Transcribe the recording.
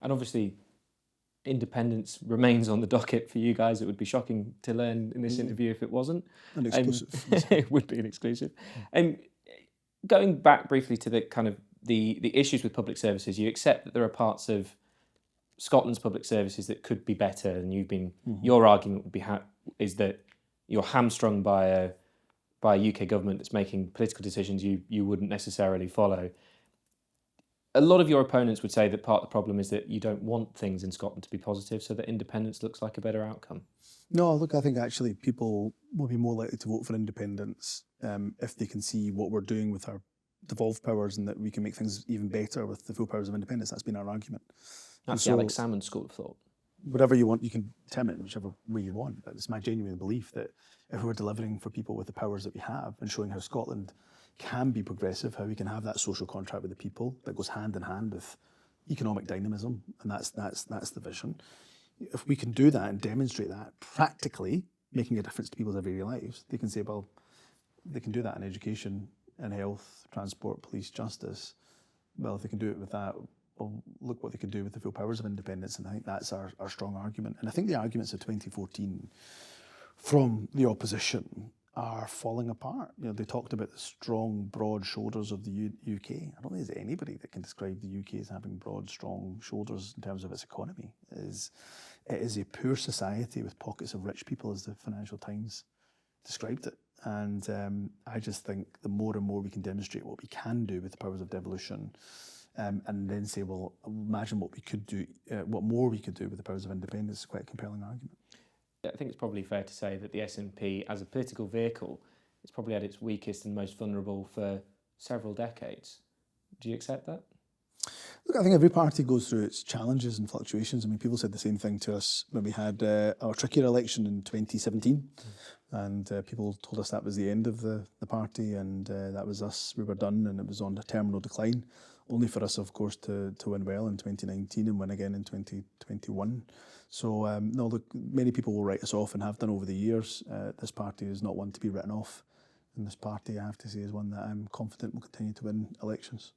And obviously, independence remains on the docket for you guys. It would be shocking to learn in this interview if it wasn't. An exclusive. It would be an exclusive. And going back briefly to the kind of the issues with public services, you accept that there are parts of Scotland's public services that could be better, and your argument would be is that you're hamstrung by a UK government that's making political decisions you wouldn't necessarily follow. A lot of your opponents would say that part of the problem is that you don't want things in Scotland to be positive, so that independence looks like a better outcome. No, look, I think actually people will be more likely to vote for independence if they can see what we're doing with our devolved powers and that we can make things even better with the full powers of independence. That's been our argument. That's the Alex Salmond school of thought. Whatever you want, you can term it whichever way you want. But it's my genuine belief that if we're delivering for people with the powers that we have and showing how Scotland can be progressive, how we can have that social contract with the people that goes hand in hand with economic dynamism, and that's the vision. If we can do that and demonstrate that practically, making a difference to people's everyday lives, they can say, well, they can do that in education, in health, transport, police, justice. Well, if they can do it with that, well, look what they could do with the full powers of independence, and I think that's our strong argument. And I think the arguments of 2014 from the opposition are falling apart. You know, they talked about the strong, broad shoulders of the UK. I don't think there's anybody that can describe the UK as having broad, strong shoulders in terms of its economy. It is a poor society with pockets of rich people, as the Financial Times described it. And I just think the more and more we can demonstrate what we can do with the powers of devolution, and then say, well, imagine what we could do, what more we could do with the powers of independence, is quite a compelling argument. I think it's probably fair to say that the SNP, as a political vehicle, is probably at its weakest and most vulnerable for several decades. Do you accept that? Look, I think every party goes through its challenges and fluctuations. I mean, people said the same thing to us when we had our trickier election in 2017, and people told us that was the end of the party, and that was us, we were done, and it was on a terminal decline, only for us, of course, to win well in 2019 and win again in 2021. So, no, look, many people will write us off and have done over the years. This party is not one to be written off, and this party, I have to say, is one that I'm confident will continue to win elections.